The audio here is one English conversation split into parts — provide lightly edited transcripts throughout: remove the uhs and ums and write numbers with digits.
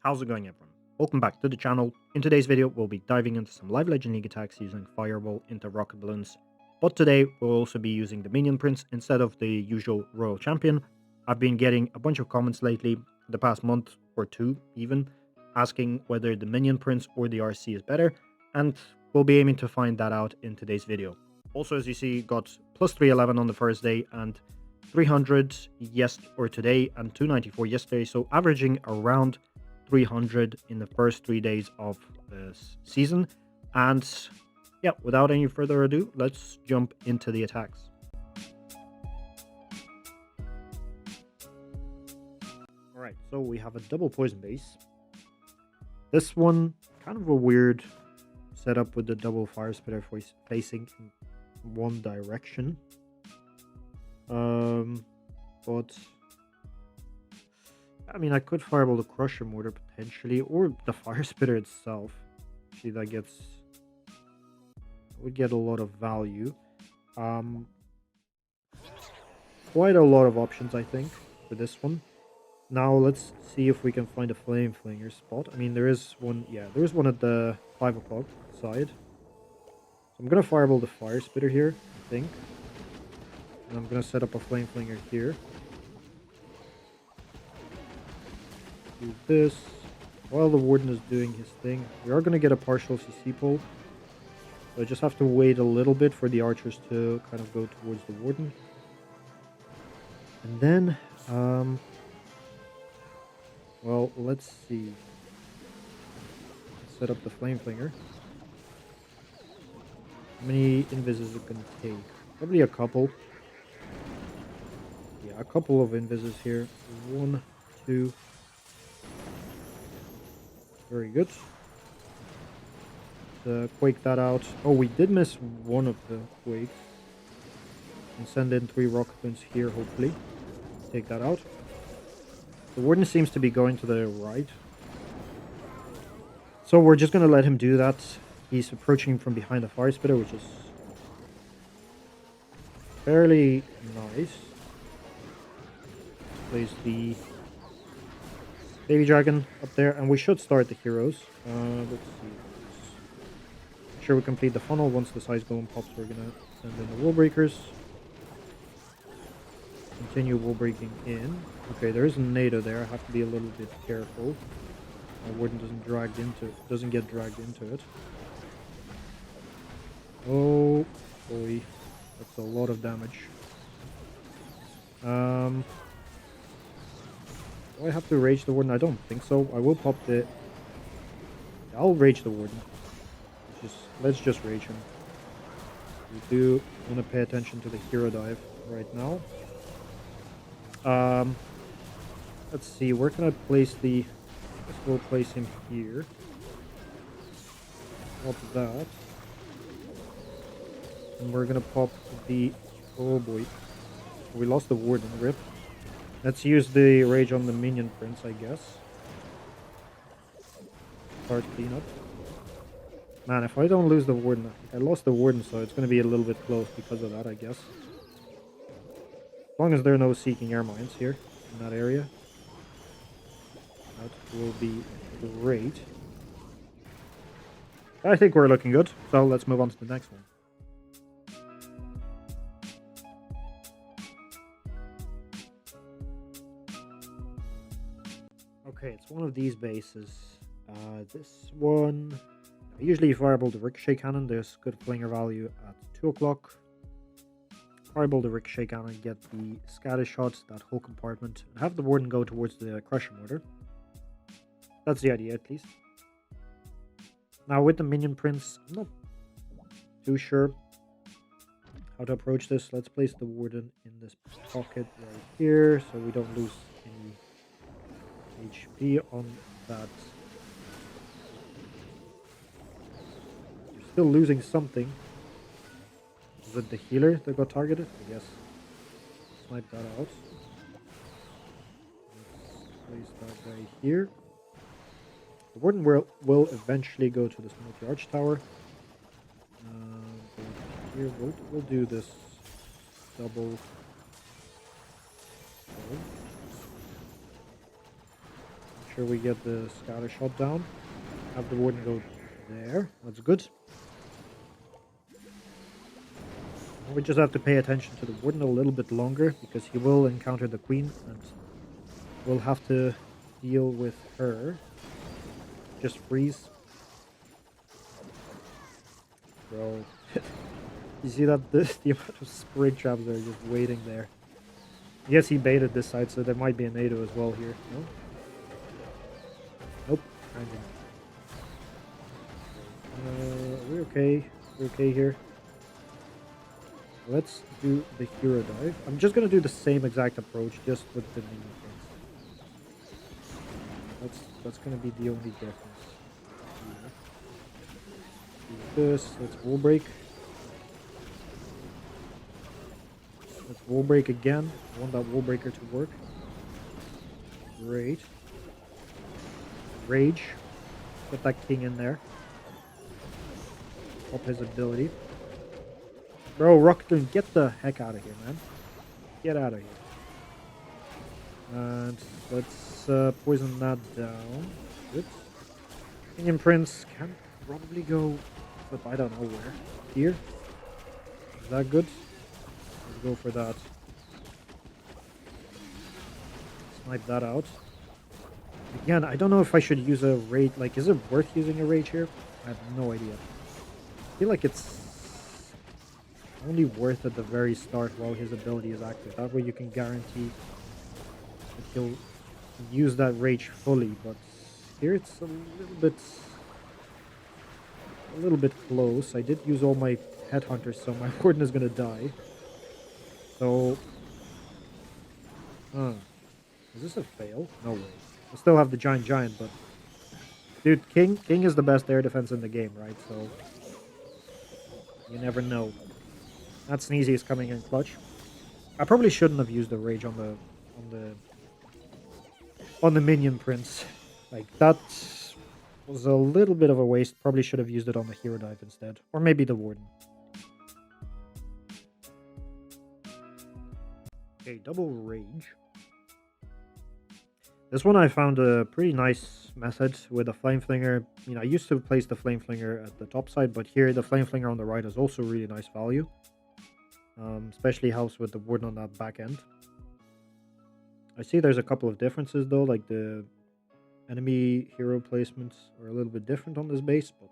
How's it going, everyone? Welcome back to the channel. In today's video, we'll be diving into some live Legend League attacks using Fireball into Rocketloons. But today, we'll also be using the Minion Prince instead of the usual Royal Champion. I've been getting a bunch of comments lately, the past month or two even, asking whether the Minion Prince or the RC is better, and we'll be aiming to find that out in today's video. Also, as you see, got plus 311 on the first day and 300 today and 294 yesterday, so averaging around 300 in the first 3 days of this season. And yeah, without any further ado, let's jump into the attacks. All right, so we have a double poison base. This one kind of a weird setup with the double fire spitter facing in one direction. But I mean, I could fireball the crusher mortar potentially, or the fire spitter itself. See, that would get a lot of value. Quite a lot of options, I think, for this one. Now let's see if we can find a flame flinger spot. I mean, there is one. Yeah, there is one at the 5 o'clock side. So I'm gonna fireball the fire spitter here, I think, and I'm gonna set up a flame flinger here. Do this while the warden is doing his thing. We are going to get a partial CC pull, so I just have to wait a little bit for the archers to kind of go towards the warden, and then well, let's see. Let's set up the flame flinger. How many invis is it going to take? Probably a couple. Yeah, a couple of invises here. 1, 2. Very good. Quake that out. Oh, we did miss one of the quakes. And send in 3 Rocketloons here, hopefully. Take that out. The warden seems to be going to the right. So we're just going to let him do that. He's approaching from behind the fire spitter, which is fairly nice. Place the baby dragon up there, and we should start the heroes. Let's see. Make sure we complete the funnel. Once the size golem pops, we're gonna send in the wall breakers. Continue wall breaking in. Okay, there is a NATO there. I have to be a little bit careful. My warden doesn't get dragged into it. Oh boy, that's a lot of damage. Do I have to rage the warden? I don't think so. I will pop the... I'll rage the warden. Let's just rage him. We do want to pay attention to the hero dive right now. Let's see. Where can I place the... I guess we'll place him here. Pop that. And we're gonna pop the... Oh boy. We lost the warden. Rip. Let's use the rage on the Minion Prince, I guess. Start cleanup. Man, if I don't lose the warden... I lost the warden, so it's going to be a little bit close because of that, I guess. As long as there are no seeking air mines here in that area. That will be great. I think we're looking good, so let's move on to the next one. Okay, it's one of these bases. This one... I usually fireball the ricochet cannon. There's good flinger value at 2 o'clock. Fireball the ricochet cannon, get the scatter shots, that whole compartment, and have the warden go towards the crusher mortar. That's the idea, at least. Now, with the Minion Prince, I'm not too sure how to approach this. Let's place the warden in this pocket right here, so we don't lose any HP on that. You're still losing something. Is it the healer that got targeted? I guess. Snipe that out. Let's place that guy here. The warden will eventually go to this multi-arch tower. Here we'll do this double. sure we get the scatter shot down. Have the warden go there. That's good. We just have to pay attention to the warden a little bit longer because he will encounter the queen and we'll have to deal with her. Just freeze. Bro. You see that the amount of spring traps that are just waiting there. I guess he baited this side, so there might be a NATO as well here. No? Nope. We're okay. We're okay here. Let's do the hero dive. I'm just gonna do the same exact approach, just with the minion things. That's gonna be the only difference. Do this. Let's wall break. Let's wall break again. I want that wall breaker to work. Great. Rage. Get that king in there. Up his ability. Bro, Rocketloon, get the heck out of here, man. Get out of here. And let's poison that down. Good. Minion Prince can probably go, but I don't know where. Here. Is that good? Let's go for that. Snipe that out. Again, I don't know if I should use a rage. Like, is it worth using a rage here? I have no idea. I feel like it's only worth at the very start while his ability is active. That way you can guarantee that he'll use that rage fully. But here it's a little bit close. I did use all my headhunters, so my warden is gonna die. So, is this a fail? No way. I still have the giant, but dude, King is the best air defense in the game, right? So you never know. That Sneezy is coming in clutch. I probably shouldn't have used the rage on the minion prince. Like, that was a little bit of a waste. Probably should have used it on the hero dive instead, or maybe the warden. Okay, double rage. This one I found a pretty nice method with a flame flinger. You know, I used to place the flame flinger at the top side, but here the flame flinger on the right is also really nice value. Especially helps with the warden on that back end. I see there's a couple of differences though, like the enemy hero placements are a little bit different on this base, but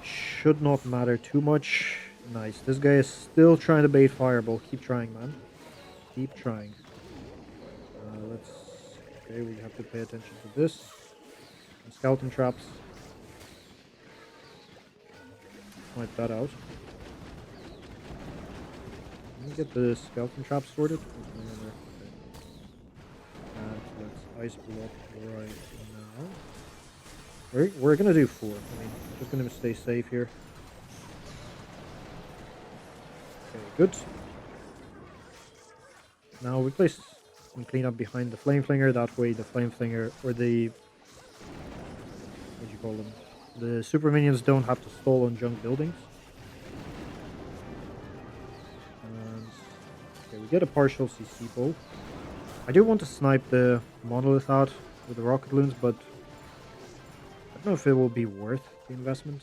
should not matter too much. Nice. This guy is still trying to bait fireball. Keep trying, man. Keep trying. Okay, we have to pay attention to this. And skeleton traps. Wipe that out. Let me get the skeleton traps sorted. And let's ice block right now. We're gonna do 4. I mean, just gonna stay safe here. Okay, good. Now we place some cleanup behind the flame flinger. That way, the flame flinger or the what do you call them? The super minions don't have to stall on junk buildings. And okay, we get a partial CC bow. I do want to snipe the monolith out with the Rocketloons, but I don't know if it will be worth the investment.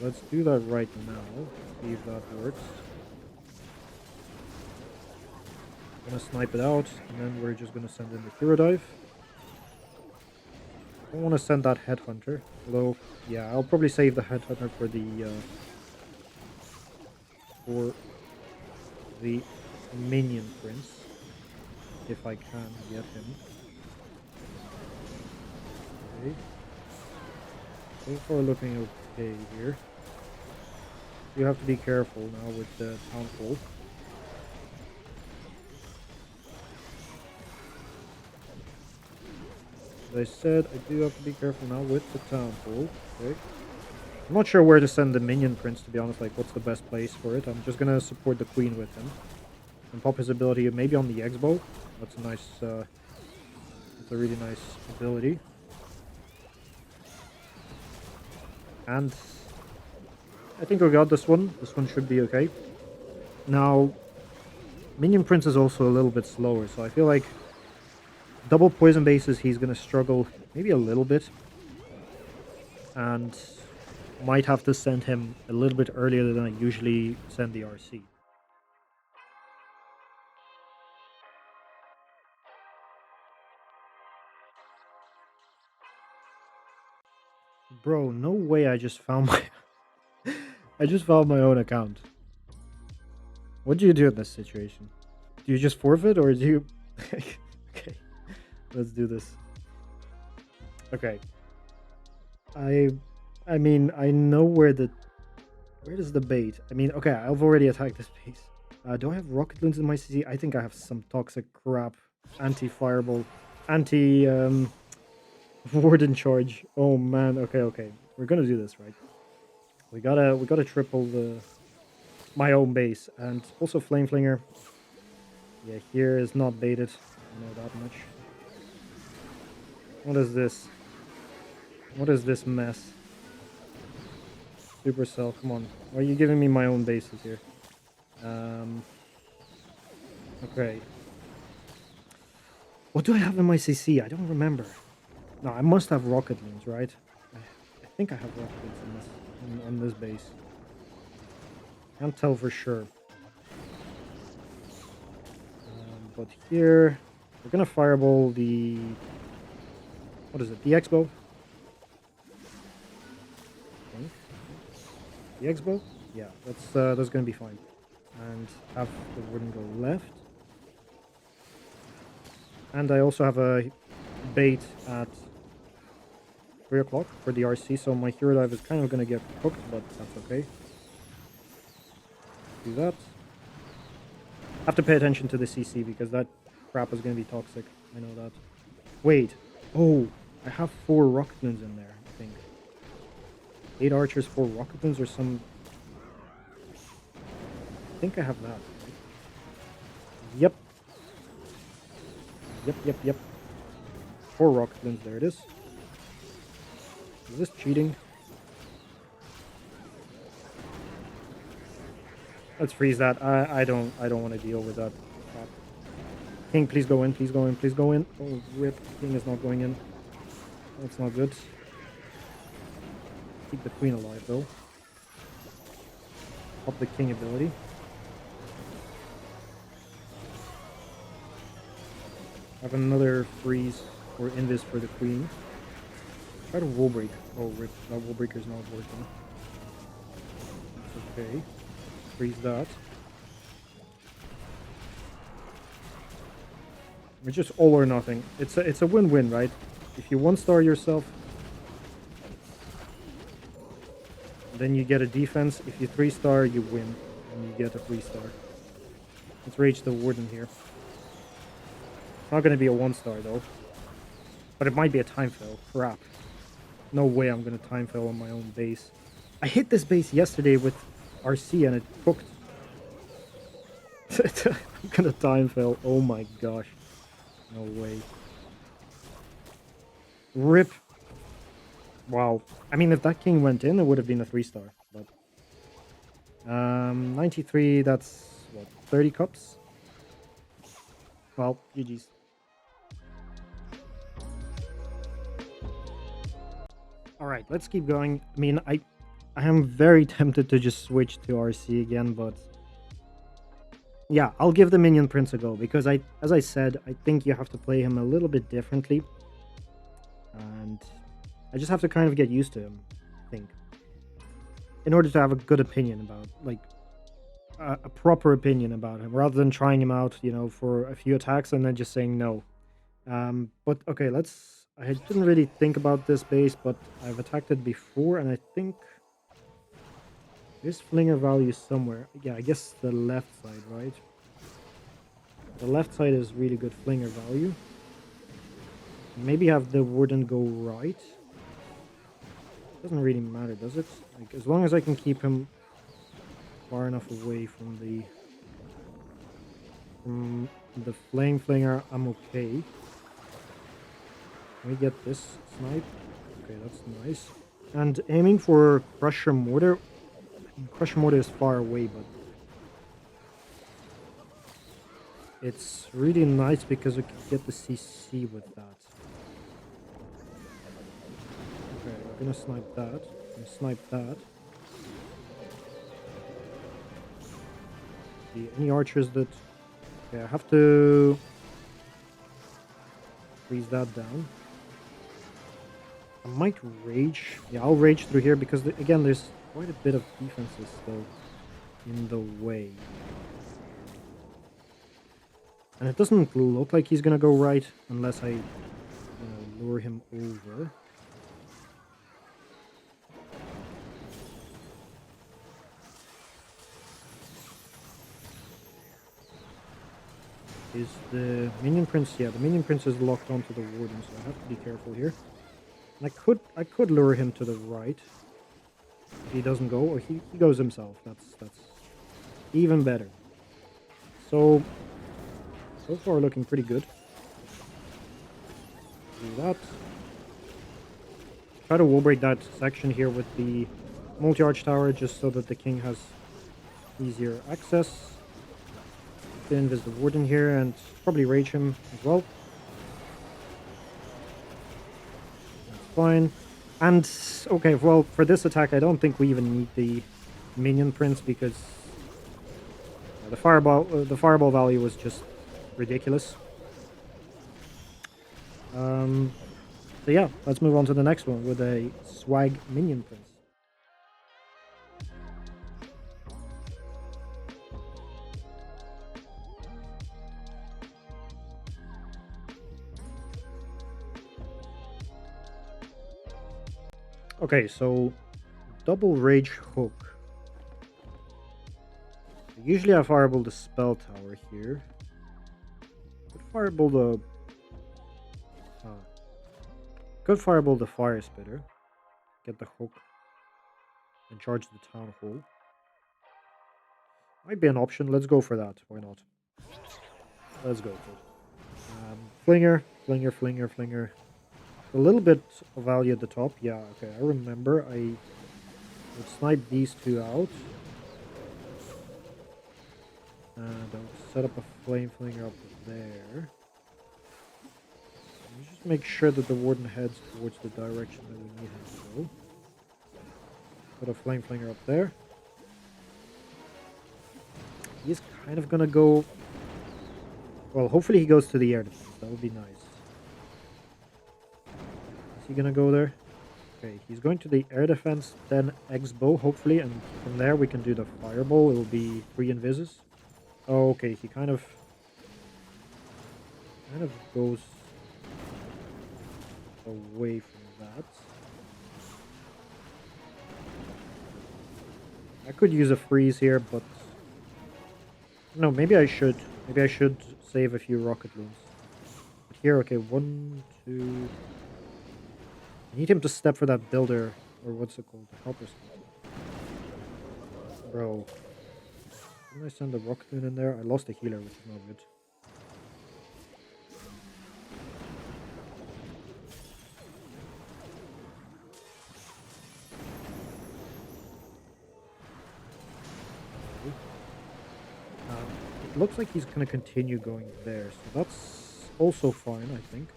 Let's do that right now. See if that works. I'm gonna snipe it out, and then we're just gonna send in the hero dive. I don't want to send that headhunter. Although, yeah, I'll probably save the headhunter for the minion prince, if I can get him. Okay. So far looking okay here. You have to be careful now with the town hall. As I said, I do have to be careful now with the town hall. Okay. I'm not sure where to send the minion prince, to be honest. Like, what's the best place for it? I'm just gonna support the queen with him and pop his ability maybe on the X-bow. That's a nice. That's a really nice ability. And I think we got this one. This one should be okay. Now, Minion Prince is also a little bit slower, so I feel like double poison bases, he's going to struggle maybe a little bit. And might have to send him a little bit earlier than I usually send the RC. Bro, no way I just found my... I just found my own account. What do you do in this situation? Do you just forfeit or do you... Okay, let's do this. Okay. I mean, I know where the... Where is the bait? I mean, okay, I've already attacked this base. Do I have Rocketloons in my CC? I think I have some toxic crap. Anti-fireball. Warden charge. Oh man, okay. We're gonna do this, right? We gotta triple my own base. And also Flame Flinger. Yeah, here is not baited. I know that much. What is this? What is this mess? Supercell, come on. Why are you giving me my own bases here? Okay. What do I have in my CC? I don't remember. No, I must have Rocketloons, right? I think I have Rocketloons on this base. Can't tell for sure. But here, we're gonna fireball the... What is it? The X-Bow? Okay. The X-Bow? Yeah, that's gonna be fine. And have the wooden go left. And I also have a bait at 3 o'clock for the RC, so my hero dive is kind of gonna get cooked, but that's okay. Do that. Have to pay attention to the CC because that crap is gonna be toxic. I know that. Wait. Oh, I have 4 Rocketloons in there, I think. 8 archers, 4 Rocketloons or some... I think I have that. Right? Yep. Yep. 4 Rocketloons, there it is. Is this cheating? Let's freeze that. I don't want to deal with that crap. King, please go in, please go in, please go in. Oh, rip. King is not going in. That's not good. Keep the queen alive, though. Up the king ability. Have another freeze or invis for the queen. Try to wall break. Oh, rip. That wall breaker is not working. Okay. Freeze that. We're just all or nothing. It's a win-win, right? If you 1-star yourself, then you get a defense. If you 3-star, you win, and you get a 3-star. Let's rage the warden here. It's not going to be a 1-star though, but it might be a time fail. Crap. No way I'm going to time fail on my own base. I hit this base yesterday with RC and it cooked. I'm gonna time fail. Oh my gosh. No way. Rip. Wow. I mean, if that king went in, it would have been a 3-star. But 93, that's what, 30 cups? Well, GG's. Alright, let's keep going. I mean, I am very tempted to just switch to RC again, but yeah, I'll give the Minion Prince a go because as I said, I think you have to play him a little bit differently. And I just have to kind of get used to him, I think. In order to have a good opinion about, like, a proper opinion about him, rather than trying him out, you know, for a few attacks and then just saying no. But okay, I didn't really think about this base, but I've attacked it before, and I think there's flinger value somewhere. Yeah, I guess the left side, right? The left side is really good flinger value. Maybe have the warden go right. Doesn't really matter, does it? Like, as long as I can keep him far enough away from the flame flinger, I'm okay. Can we get this snipe? Okay, that's nice. And aiming for Crusher Mortar, I Crush Mortar is far away, but it's really nice because we can get the CC with that. Okay, we're gonna snipe that. And snipe that. See, any archers that... Okay, I have to freeze that down. I might rage. Yeah, I'll rage through here because, again, there's quite a bit of defenses still in the way. And it doesn't look like he's gonna go right unless I lure him over. Is the Minion Prince? Yeah, the Minion Prince is locked onto the Warden, so I have to be careful here. And I could lure him to the right. If he doesn't go, or he goes himself. That's even better. So far looking pretty good. Do that. Try to wall break that section here with the multi-arch tower just so that the king has easier access. Then there's the Warden here and probably rage him as well. That's fine. And okay, well, for this attack I don't think we even need the Minion Prince because the fireball value was just ridiculous. So yeah, let's move on to the next one with a swag Minion Prince. Okay, so double rage hook. Usually I fireball the spell tower here. Could fireball the fire spitter. Get the hook and charge the town hall. Might be an option. Let's go for that. Why not? Let's go for it. Flinger. A little bit of value at the top. Yeah, okay. I remember. I would snipe these two out. And I'll set up a flame flinger up there. Just make sure that the Warden heads towards the direction that we need him to go. Put a flame flinger up there. He's kind of gonna go... Well, hopefully he goes to the air defense. That would be nice. Is he gonna go there? Okay, he's going to the air defense, then X-bow, hopefully, and from there we can do the fireball. It will be 3 invises. Oh, okay, he kind of goes away from that. I could use a freeze here, but no, maybe I should. Maybe I should save a few Rocketloons. But here, okay, 1, 2. I need him to step for that builder, or what's it called? The helper spell. Bro. Didn't I send a Rocketloon in there? I lost a healer, which is not good. It looks like he's going to continue going there, so that's also fine, I think.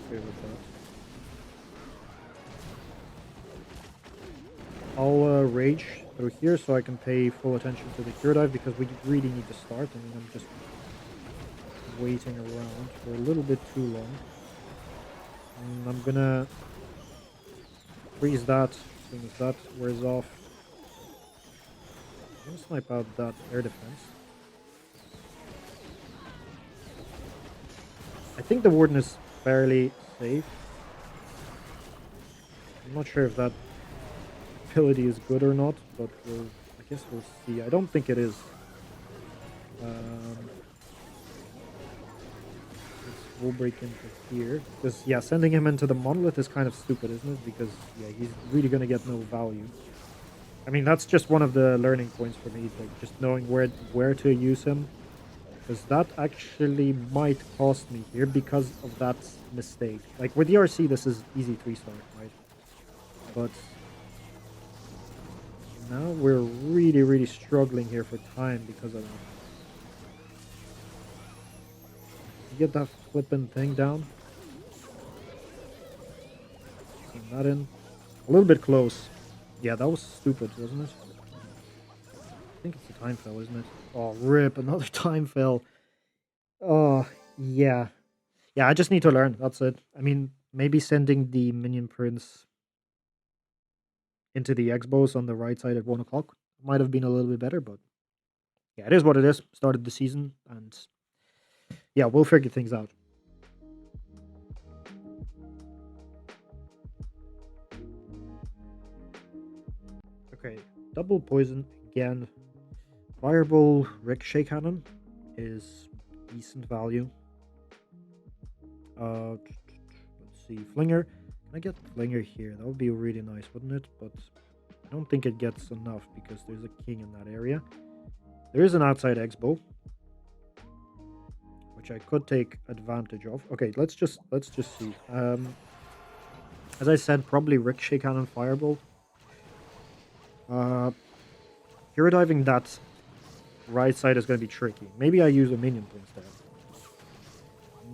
Okay with that. I'll rage through here so I can pay full attention to the cure dive because we really need to start. I mean, I'm just waiting around for a little bit too long. And I'm gonna freeze that as soon as that wears off. I'm gonna snipe out that air defense. I think the Warden is fairly safe. I'm not sure if that ability is good or not, but I guess we'll see. I don't think it is. We'll break into here. Because, yeah, sending him into the monolith is kind of stupid, isn't it? Because, yeah, he's really going to get no value. I mean, that's just one of the learning points for me, like just knowing where to use him. Because that actually might cost me here because of that mistake. Like, with the RC, this is easy 3-star, right? But Now we're really struggling here for time because of that. You get that flipping thing down. Send that in. A little bit close. Yeah, that was stupid, wasn't it? I think it's a time fell, isn't it? Oh, rip, another time fell. Oh, yeah. Yeah, I just need to learn. That's it. I mean, maybe sending the minion prince into the X-bows on the right side at 1 o'clock might have been a little bit better, but yeah, it is what it is. Started the season, and yeah, we'll figure things out. Okay, double poison again. Fireball ricochet cannon is decent value. Let's see, flinger. Can I get flinger here? That would be really nice, wouldn't it? But I don't think it gets enough because there's a king in that area. There is an outside X-bow, which I could take advantage of. Okay, let's just see. As I said, probably ricochet cannon fireball. Hero diving that right side is going to be tricky. Maybe I use a minion instead.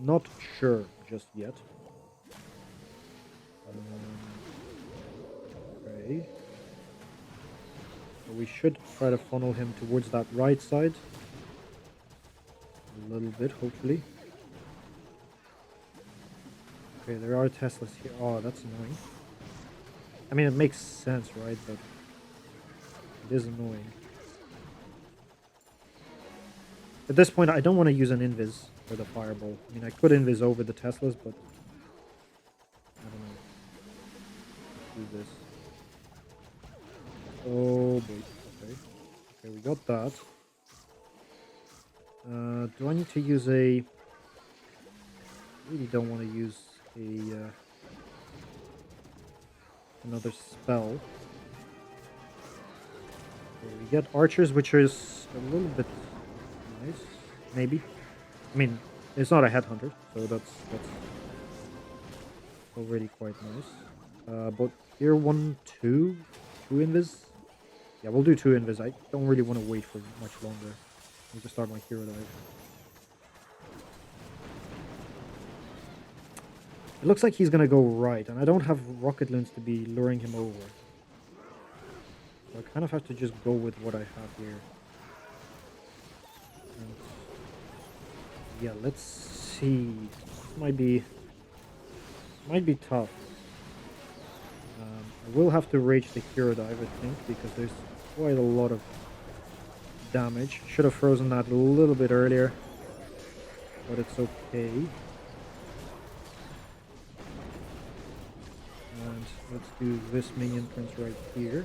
Not sure just yet. Okay. So we should try to funnel him towards that right side. A little bit, hopefully. Okay, there are Teslas here. Oh, that's annoying. I mean, it makes sense, right? But it is annoying. At this point, I don't want to use an invis for the fireball. I mean, I could invis over the Teslas, but I don't know. Let's do this. Oh boy. Okay. Okay, we got that. Do I need to use a... I really don't want to use a another spell. Okay, we get archers, which is a little bit nice, maybe. I mean, it's not a headhunter, so that's already quite nice. But here, two invis. Yeah, we'll do 2 invis. I don't really want to wait for much longer. I need to start my hero dive. It looks like he's gonna go right, and I don't have Rocketloons to be luring him over. So I kind of have to just go with what I have here. And yeah, let's see. This might be tough. I will have to rage the hero dive, I think, because there's quite a lot of damage. Should have frozen that a little bit earlier, but it's okay. And let's do this minion prince right here.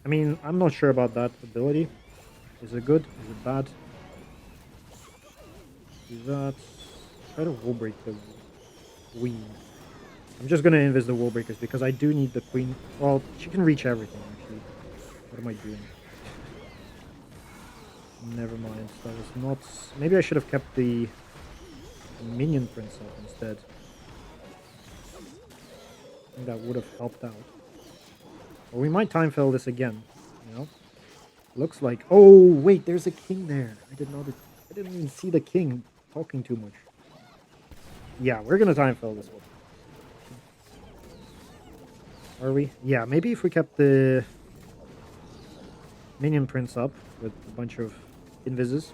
I mean, I'm not sure about that ability. Is it good? Is it bad? Do that. Try to wall break the queen. I'm just gonna invis the wall breakers because I do need the queen. Well, she can reach everything actually. What am I doing? Never mind. That was not. Maybe I should have kept the minion prince up instead. I think that would have helped out. Or we might time fail this again. You know. Looks like. Oh wait, there's a king there. I didn't even see the king. Talking too much. Yeah, we're gonna time fail this one. Are we? Yeah, maybe if we kept the minion prince up with a bunch of invises,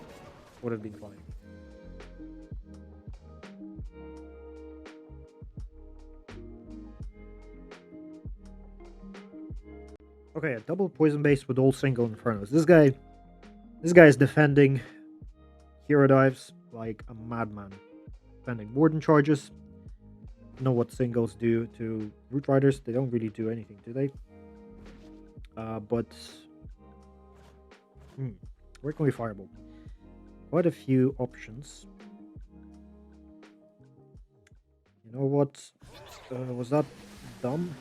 would have been fine. Okay, a double poison base with all single infernos. This guy is defending hero dives like a madman. Defending warden charges. Know what singles do to root riders. They don't really do anything, do they? But where can we fireball? Quite a few options. You know what? Was that dumb?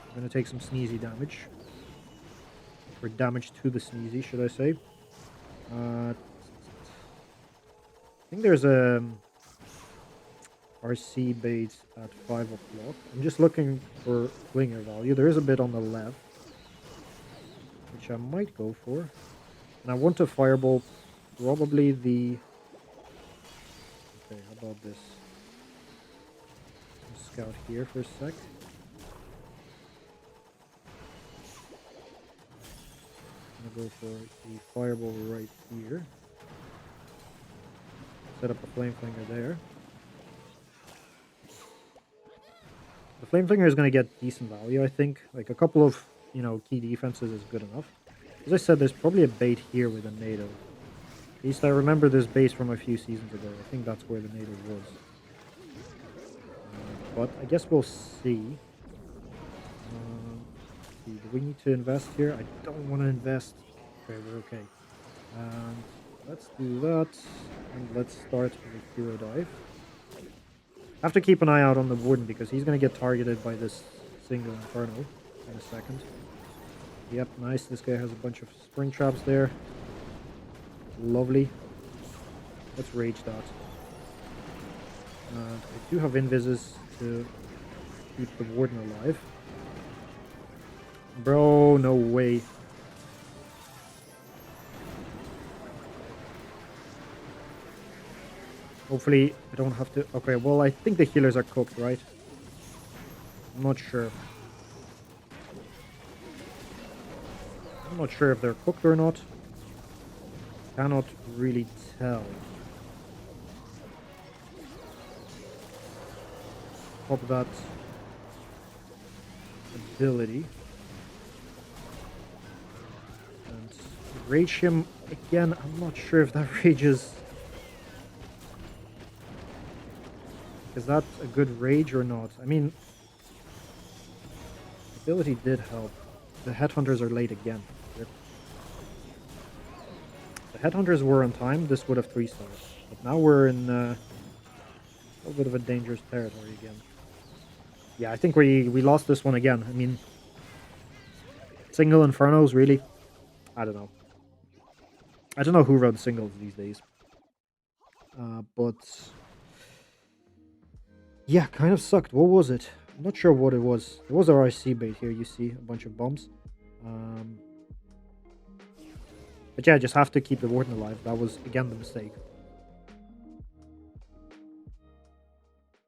I'm gonna take some sneezy damage. Or damage to the sneezy, should I say. I think there's a RC bait at 5 o'clock. I'm just looking for flinger value. There is a bit on the left, which I might go for. And I want to fireball probably the... Okay, how about this? Scout here for a sec. I'm gonna go for the fireball right here. Set up a flame flinger there. The flame flinger is gonna get decent value, I think. Like a couple of, key defenses is good enough. As I said, there's probably a bait here with a NATO. At least I remember this base from a few seasons ago. I think that's where the NATO was. But I guess we'll see. Do we need to invest here? I don't want to invest. Okay, we're okay. And let's do that. And let's start with a hero dive. I have to keep an eye out on the warden because he's going to get targeted by this single Inferno in a second. Yep, nice. This guy has a bunch of spring traps there. Lovely. Let's rage that. And I do have invises to keep the warden alive. Bro, no way. Hopefully I don't have to... Okay, well, I think the healers are cooked, right? I'm not sure. I'm not sure if they're cooked or not. Cannot really tell. Pop that ability. And rage him again. I'm not sure if that rages... Is that a good rage or not? I mean, ability did help. The headhunters are late again. If the headhunters were on time, this would have 3 stars. But now we're in a little bit of a dangerous territory again. Yeah, I think we lost this one again. I mean, single Infernos, really? I don't know. I don't know who runs singles these days. But... yeah, kind of sucked. What was it? I'm not sure what it was. It was our IC bait here, you see. A bunch of bombs. But yeah, just have to keep the warden alive. That was, again, the mistake.